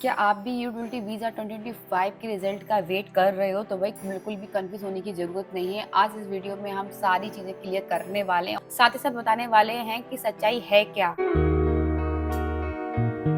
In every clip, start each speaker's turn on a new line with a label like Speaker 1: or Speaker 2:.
Speaker 1: क्या आप भी यूटिलिटी वीज़ा 2025 के रिजल्ट का वेट कर रहे हो? तो भाई बिल्कुल भी कंफ्यूज होने की ज़रूरत नहीं है। आज इस वीडियो में हम सारी चीज़ें क्लियर करने वाले हैं। साथ ही साथ बताने वाले हैं कि सच्चाई है क्या?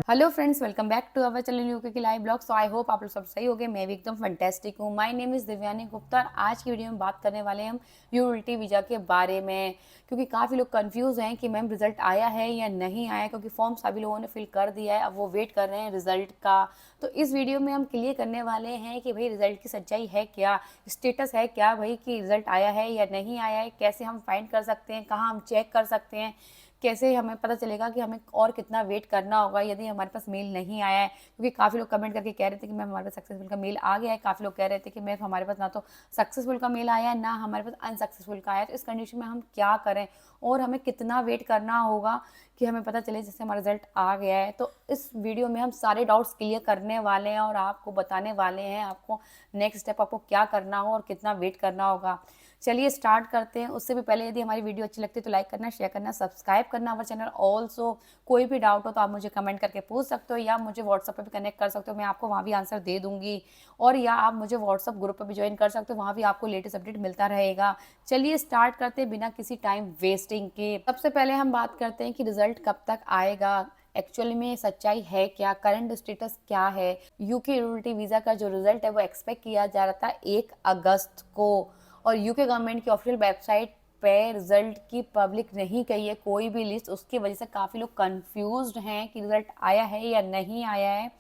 Speaker 1: Hello friends, welcome back to our channel UK की live blog. So I hope आप लोग सब सही हो गए। मैं भी एकदम फैंटास्टिक हूँ। My name is Divyani Gupta और आज की वीडियो में बात करने वाले हैं हम यूटिलिटी वीज़ा के बारे में, क्योंकि काफ़ी लोग कंफ्यूज हैं कि मैम रिजल्ट आया है या नहीं आया, क्योंकि फॉर्म सभी लोगों ने फिल कर दिया है, अब वो वेट कर रहे हैं रिजल्ट का। तो इस वीडियो में हम क्लियर करने वाले हैं कि भाई रिजल्ट की सच्चाई है क्या, स्टेटस है क्या भाई कि रिजल्ट आया है या नहीं आया है, कैसे हम फाइंड कर सकते हैं, कहाँ हम चेक कर सकते हैं, कैसे हमें पता चलेगा कि हमें और कितना वेट करना होगा यदि हमारे पास मेल नहीं आया है। क्योंकि काफ़ी लोग कमेंट करके कह रहे थे कि मैम हमारे पास सक्सेसफुल का मेल आ गया है, काफ़ी लोग कह रहे थे कि मैम हमारे पास ना तो सक्सेसफुल का मेल आया है ना हमारे पास अनसक्सेसफुल का आया है। तो इस कंडीशन में हम क्या करें और हमें कितना वेट करना होगा कि हमें पता चले जैसे हमारा रिजल्ट आ गया है। तो इस वीडियो में हम सारे डाउट्स क्लियर करने वाले हैं और आपको बताने वाले हैं आपको नेक्स्ट स्टेप आपको क्या करना हो और कितना वेट करना होगा। चलिए स्टार्ट करते हैं। उससे भी पहले यदि हमारी वीडियो अच्छी लगती है तो लाइक करना, शेयर करना, सब्सक्राइब करना हमारे चैनल। ऑल्सो कोई भी डाउट हो तो आप मुझे कमेंट करके पूछ सकते हो या मुझे व्हाट्सएप पे भी कनेक्ट कर सकते हो, मैं आपको वहाँ भी आंसर दे दूंगी। और या आप मुझे व्हाट्सएप ग्रुप पर भी ज्वाइन कर सकते हो, वहाँ भी आपको लेटेस्ट अपडेट मिलता रहेगा। चलिए स्टार्ट करते हैं बिना किसी टाइम वेस्टिंग के। सबसे पहले हम बात करते हैं कि रिजल्ट कब तक आएगा, एक्चुअली में सच्चाई है क्या, करंट स्टेटस क्या है। यूके यूटिलिटी वीज़ा का जो रिजल्ट है वो एक्सपेक्ट किया जा रहा था 1 अगस्त को, और यूके गवर्नमेंट की ऑफिशियल वेबसाइट पे रिजल्ट की पब्लिक नहीं की है कोई भी लिस्ट। उसकी वजह से काफ़ी लोग कंफ्यूज्ड हैं कि रिजल्ट आया है या नहीं आया है।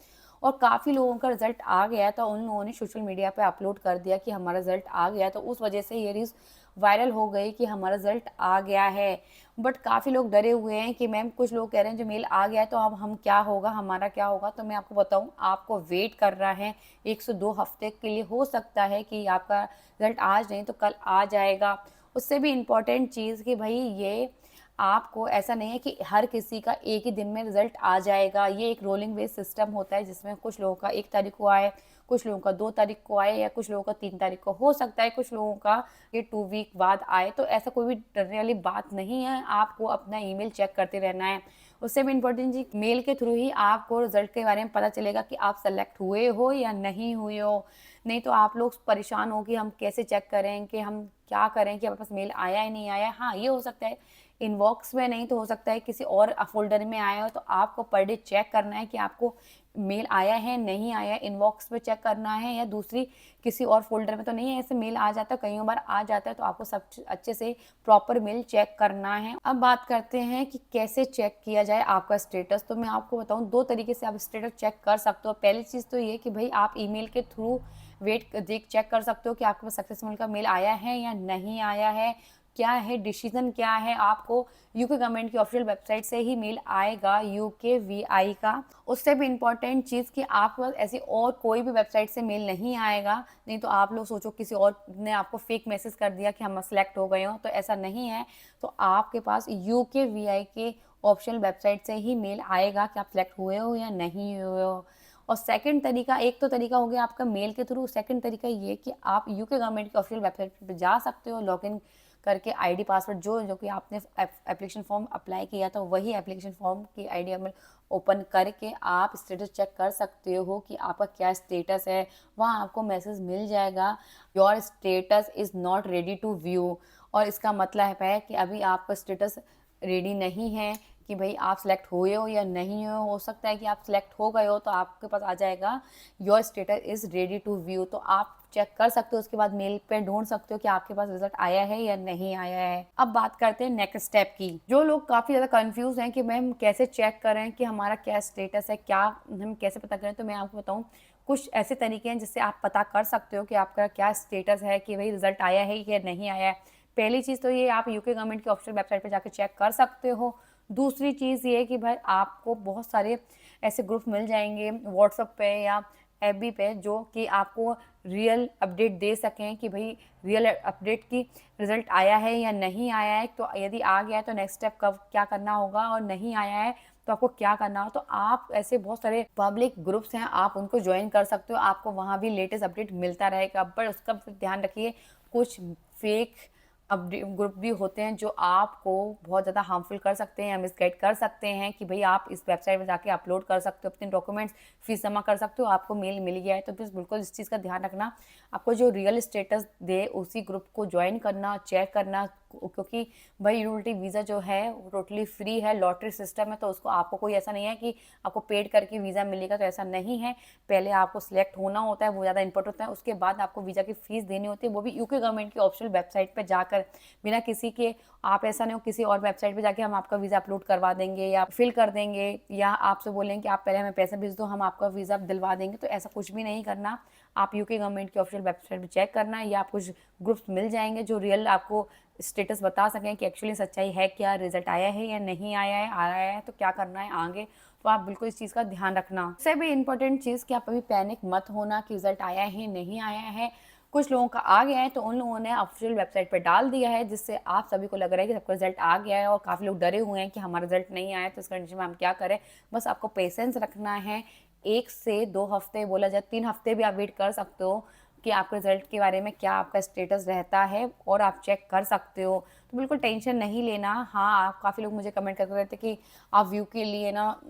Speaker 1: और काफ़ी लोगों का रिजल्ट आ गया तो उन लोगों ने सोशल मीडिया पे अपलोड कर दिया कि हमारा रिजल्ट आ गया, तो उस वजह से ये न्यूज़ वायरल हो गई कि हमारा रिजल्ट आ गया है। बट काफ़ी लोग डरे हुए हैं कि मैम कुछ लोग कह रहे हैं जो मेल आ गया है तो अब हम क्या होगा, हमारा क्या होगा। तो मैं आपको बताऊं, आपको वेट कर रहा है 1 से 2 हफ्ते के लिए। हो सकता है कि आपका रिजल्ट आज नहीं तो कल आ जाएगा। उससे भी इम्पॉर्टेंट चीज़ कि भाई ये आपको ऐसा नहीं है कि हर किसी का एक ही दिन में रिजल्ट आ जाएगा। ये एक रोलिंग बेस सिस्टम होता है जिसमें कुछ लोगों का 1 तारीख को आए, कुछ लोगों का 2 तारीख को आए या कुछ लोगों का 3 तारीख को। हो सकता है कुछ लोगों का ये 2 वीक बाद आए। तो ऐसा कोई भी डरने वाली बात नहीं है, आपको अपना ईमेल चेक करते रहना है। उससे भी इम्पोर्टेंट जी, मेल के थ्रू ही आपको रिजल्ट के बारे में पता चलेगा कि आप सेलेक्ट हुए हो या नहीं हुए हो। नहीं तो आप लोग परेशान हो कि हम कैसे चेक करें, कि हम क्या करें कि हमारे पास मेल आया है नहीं आया। हाँ, ये हो सकता है इनबॉक्स में नहीं तो हो सकता है किसी और फोल्डर में आया हो। तो आपको पर डे चेक करना है कि आपको मेल आया है नहीं आया है, इनबॉक्स पे चेक करना है या दूसरी किसी और फोल्डर में तो नहीं है। ऐसे मेल आ जाता है, कई बार आ जाता है, तो आपको सब अच्छे से प्रॉपर मेल चेक करना है। अब बात करते हैं कि कैसे चेक किया जाए आपका स्टेटस। तो मैं आपको बताऊं 2 तरीके से आप स्टेटस चेक कर सकते हो। पहली चीज़ तो ये कि भाई आप ईमेल के थ्रू वेट देख चेक कर सकते हो कि आपके पास सक्सेसफुल का मेल आया है या नहीं आया है, क्या है डिसीजन क्या है। आपको यूके गवर्नमेंट की ऑफिशियल वेबसाइट से ही मेल आएगा यूके वीआई का। उससे भी इम्पॉर्टेंट चीज़ कि आपके पास ऐसी और कोई भी वेबसाइट से मेल नहीं आएगा। नहीं तो आप लोग सोचो किसी और ने आपको फेक मैसेज कर दिया कि हम सेलेक्ट हो गए हो, तो ऐसा नहीं है। तो आपके पास यूके वीआई के ऑफिशियल वेबसाइट से ही मेल आएगा कि आप सेलेक्ट हुए हो या नहीं हुए हो। और सेकंड तरीका, एक तो तरीका हो गया आपका मेल के थ्रू, सेकंड तरीका ये कि आप यूके गवर्नमेंट की ऑफिशियल वेबसाइट पर जा सकते हो, लॉगिन करके आईडी पासवर्ड जो जो कि आपने एप्लीकेशन फॉर्म अप्लाई किया था वही एप्लीकेशन फॉर्म की आईडी में ओपन करके आप स्टेटस चेक कर सकते हो कि आपका क्या स्टेटस है। वहाँ आपको मैसेज मिल जाएगा, your status is not ready to view. और इसका मतलब है कि अभी आपका स्टेटस रेडी नहीं है कि भाई आप सेलेक्ट हुए हो या नहीं हो सकता है कि आप सेलेक्ट हो गए हो तो आपके पास आ जाएगा your status is ready to view. तो आप चेक कर सकते हो, उसके बाद मेल पे ढूंढ सकते हो कि आपके पास रिजल्ट आया है या नहीं आया है। अब बात करते हैं नेक्स्ट स्टेप की। जो लोग काफ़ी ज़्यादा कंफ्यूज हैं कि मैम कैसे चेक करें कि हमारा क्या स्टेटस है, क्या हम कैसे पता करें, तो मैं आपको बताऊँ कुछ ऐसे तरीके हैं जिससे आप पता कर सकते हो कि आपका क्या स्टेटस है, कि भाई रिजल्ट आया है या नहीं आया है। पहली चीज़ तो ये आप यूके गवर्नमेंट की ऑफिशियल वेबसाइट पर जाकर चेक कर सकते हो। दूसरी चीज़ ये कि भाई आपको बहुत सारे ऐसे ग्रुप मिल जाएंगे व्हाट्सएप पे या एफबी पे जो कि आपको रियल अपडेट दे सकें कि भाई रियल अपडेट की रिजल्ट आया है या नहीं आया है। तो यदि आ गया है तो नेक्स्ट स्टेप कब क्या करना होगा, और नहीं आया है तो आपको क्या करना हो। तो आप ऐसे बहुत सारे पब्लिक ग्रुप्स हैं, आप उनको ज्वाइन कर सकते हो, आपको वहाँ भी लेटेस्ट अपडेट मिलता रहेगा। बट उसका ध्यान रखिए कुछ फेक अब ग्रुप भी होते हैं जो आपको बहुत ज़्यादा हार्मफुल कर सकते हैं या मिसगाइड कर सकते हैं कि भाई आप इस वेबसाइट में जाके अपलोड कर सकते हो अपने डॉक्यूमेंट्स, फीस जमा कर सकते हो, आपको मेल मिल गया है। तो बस बिल्कुल इस चीज़ का ध्यान रखना, आपको जो रियल स्टेटस दे उसी ग्रुप को ज्वाइन करना, चेक करना, क्योंकि भाई यूटिलिटी वीज़ा जो है वो टोटली फ्री है, लॉटरी सिस्टम है, तो उसको आपको कोई ऐसा नहीं है कि आपको पेड करके वीज़ा मिलेगा, तो ऐसा नहीं है। पहले आपको सिलेक्ट होना होता है, वो ज़्यादा इंपॉर्टेंट होता है, उसके बाद आपको वीज़ा की फ़ीस देनी होती है, वो भी यूके गवर्नमेंट की ऑफिशियल वेबसाइट पर जाकर, बिना किसी के। आप ऐसा नहीं हो किसी और वेबसाइट पे जाके हम आपका वीज़ा अपलोड करवा देंगे या फिल कर देंगे, या आपसे बोलेंगे कि आप पहले हमें पैसे भेज दो, हम आपका वीज़ा दिलवा देंगे, तो ऐसा कुछ भी नहीं करना। आप यूके गवर्नमेंट की ऑफिशियल वेबसाइट पे चेक करना, या आप कुछ ग्रुप्स मिल जाएंगे जो रियल आपको स्टेटस बता सकें कि एक्चुअली सच्चाई है क्या, रिजल्ट आया है या नहीं आया है, आया है तो क्या करना है आगे। तो आप बिल्कुल इस चीज़ का ध्यान रखना। उससे भी इम्पोर्टेंट चीज़ कि आप अभी पैनिक मत होना कि रिजल्ट आया है नहीं आया है। कुछ लोगों का आ गया है तो उन लोगों ने ऑफिशियल वेबसाइट पर डाल दिया है, जिससे आप सभी को लग रहा है कि सबका रिजल्ट आ गया है, और काफ़ी लोग डरे हुए हैं कि हमारा रिजल्ट नहीं आया, तो इस कंडीशन में हम क्या करें। बस आपको पेशेंस रखना है। 1 से 2 हफ्ते, बोला जाए 3 हफ्ते भी आप वेट कर सकते हो कि आपके रिजल्ट के बारे में क्या आपका स्टेटस रहता है, और आप चेक कर सकते हो। तो बिल्कुल टेंशन नहीं लेना। हाँ, आप काफ़ी लोग मुझे कमेंट करते रहते कि आप व्यू के लिए ना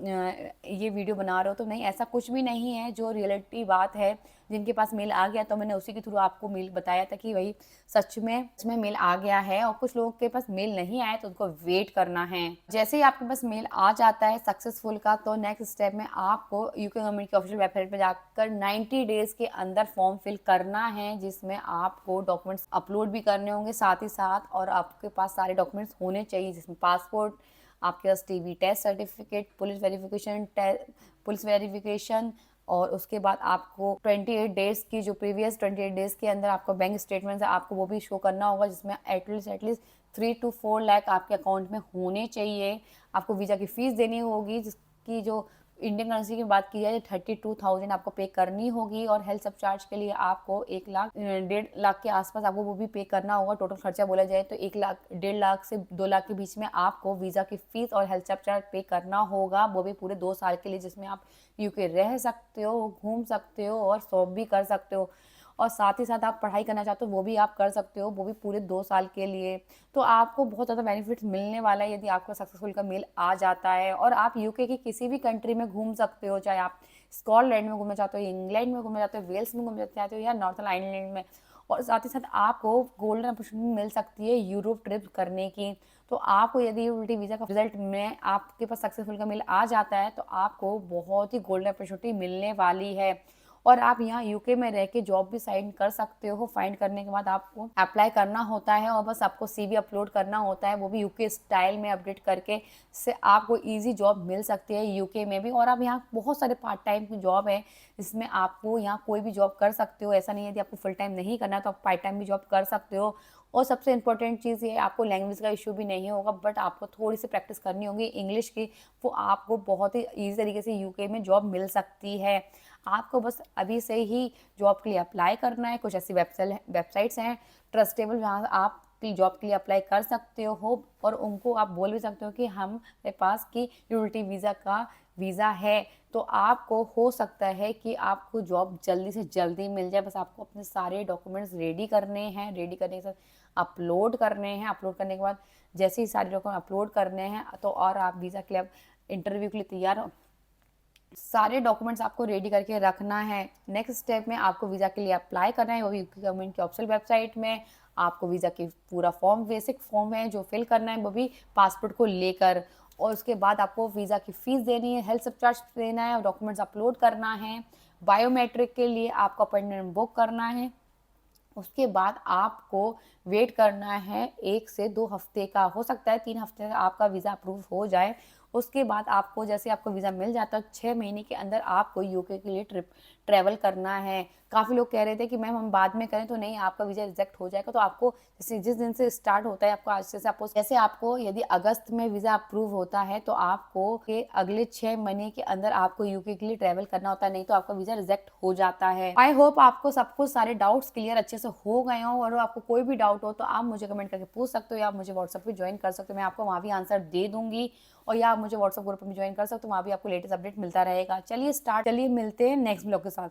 Speaker 1: ये वीडियो बना रहे हो, तो नहीं, ऐसा कुछ भी नहीं है। जो रियलिटी बात है, जिनके पास मेल आ गया तो मैंने उसी के थ्रू आपको मेल बताया था कि वही सच में मेल आ गया है, और कुछ लोगों के पास मेल नहीं आया तो उनको वेट करना है। जैसे ही आपके पास मेल आ जाता है सक्सेसफुल का, तो नेक्स्ट स्टेप में आपको यूके गवर्नमेंट की ऑफिशियल वेबसाइट पर जाकर 90 डेज के अंदर फॉर्म फिल करना है, जिसमें आपको डॉक्यूमेंट्स अपलोड भी करने होंगे साथ ही साथ, और आपके पास सारे डॉक्यूमेंट्स होने चाहिए, जिसमें पासपोर्ट, आपके पास TB test certificate, police verification, और उसके बाद आपको 28 डेज़ की, जो प्रीवियस 28 डेज़ के अंदर आपका बैंक स्टेटमेंट है आपको वो भी शो करना होगा, जिसमें एटलीस्ट 3 to 4 लाख आपके अकाउंट में होने चाहिए। आपको वीज़ा की फ़ीस देनी होगी, जिसकी जो इंडियन करेंसी की बात की जाए 32,000 आपको पे करनी होगी, और हेल्थ सब चार्ज के लिए आपको 1 लाख 1.5 लाख के आसपास आपको वो भी पे करना होगा। टोटल खर्चा बोला जाए तो 1 लाख 1.5 लाख से 2 लाख के बीच में आपको वीज़ा की फ़ीस और हेल्थ सब चार्ज पे करना होगा, वो भी पूरे 2 साल के लिए, जिसमें आप यूके रह सकते हो, घूम सकते हो और शॉप भी कर सकते हो, और साथ ही साथ आप पढ़ाई करना चाहते हो वो भी आप कर सकते हो, वो भी पूरे 2 साल के लिए। तो आपको बहुत ज़्यादा बेनिफिट्स मिलने वाला है यदि आपको सक्सेसफुल का मेल आ जाता है, और आप यूके की किसी भी कंट्री में घूम सकते हो, चाहे आप स्कॉटलैंड में घूमना चाहते हो, इंग्लैंड में घूमना चाहते हो, वेल्स में घूमना चाहते हो, या नॉर्थन आयरलैंड में। और साथ ही साथ आपको गोल्डन अपॉर्चुनिटी मिल सकती है यूरोप ट्रिप करने की। तो आपको यदि यूटिलिटी वीज़ा का रिजल्ट में आपके पास सक्सेसफुल का मेल आ जाता है, तो आपको बहुत ही गोल्डन अपॉर्चुनिटी मिलने वाली है, और आप यहाँ यूके में रह के जॉब भी साइन कर सकते हो। फाइंड करने के बाद आपको अप्लाई करना होता है, और बस आपको सीवी अपलोड करना होता है, वो भी यूके स्टाइल में अपडेट करके, से आपको इजी जॉब मिल सकती है यूके में भी। और आप यहाँ बहुत सारे पार्ट टाइम की जॉब है, जिसमें आपको यहाँ कोई भी जॉब कर सकते हो। ऐसा नहीं है यदि आपको फुल टाइम नहीं करना तो आप पार्ट टाइम भी जॉब कर सकते हो। और सबसे इंपॉर्टेंट चीज़ ये, आपको लैंग्वेज का इशू भी नहीं होगा, बट आपको थोड़ी सी प्रैक्टिस करनी होगी इंग्लिश की, वो आपको बहुत ही ईजी तरीके से यूके में जॉब मिल सकती है। आपको बस अभी से ही जॉब के लिए अप्लाई करना है। कुछ ऐसी वेबसाइट्स हैं ट्रस्टेबल, जहाँ आप जॉब के लिए अप्लाई कर सकते हो, और उनको आप बोल भी सकते हो कि हमारे पास की यूटिलिटी वीज़ा का वीज़ा है, तो आपको हो सकता है कि आपको जॉब जल्दी से जल्दी मिल जाए। बस आपको अपने सारे डॉक्यूमेंट्स रेडी करने हैं, रेडी करने के साथ अपलोड करने हैं। अपलोड करने के बाद जैसे ही सारे डॉक्यूमेंट अपलोड करने हैं, तो और आप वीज़ा के लिए इंटरव्यू के लिए तैयार, सारे डॉक्यूमेंट्स आपको रेडी करके रखना है। नेक्स्ट स्टेप में आपको वीज़ा के लिए अप्लाई करना है, वो भी यूके गवर्नमेंट की ऑफिशियल वेबसाइट में। आपको वीज़ा की पूरा फॉर्म, बेसिक फॉर्म है जो फिल करना है, वो भी पासपोर्ट को लेकर, और उसके बाद आपको वीज़ा की फ़ीस देनी है, हेल्थ सब चार्ज देना है, और डॉक्यूमेंट्स अपलोड करना है। बायोमेट्रिक के लिए आपको अपॉइंटमेंट बुक करना है। उसके बाद आपको वेट करना है 1 से 2 हफ्ते का, हो सकता है 3 हफ्ते का आपका वीज़ा अप्रूव हो जाए। उसके बाद आपको, जैसे आपको वीज़ा मिल जाता है, 6 महीने के अंदर आपको यूके के लिए ट्रैवल करना है। काफ़ी लोग कह रहे थे कि मैम हम बाद में करें, तो नहीं, आपका वीज़ा रिजेक्ट हो जाएगा। तो आपको जैसे जिस दिन से स्टार्ट होता है, आपको आज से सपोज, जैसे आपको यदि अगस्त में वीज़ा अप्रूव होता है, तो आपको के अगले 6 महीने के अंदर आपको यूके के लिए ट्रैवल करना होता है, नहीं तो आपका वीज़ा रिजेक्ट हो जाता है। आई होप आपको सब कुछ सारे डाउट्स क्लियर अच्छे से हो गए हों, और आपको कोई भी डाउट हो तो आप मुझे कमेंट करके पूछ सकते हो, या आप मुझे व्हाट्सएप पे ज्वाइन कर सकते हो, मैं आपको वहाँ भी आंसर दे दूंगी। और या आप मुझे व्हाट्सएप ग्रुप में ज्वाइन कर सकते हो, वहाँ भी आपको लेटेस्ट अपडेट मिलता रहेगा। चलिए मिलते हैं नेक्स्ट ब्लॉग के साथ।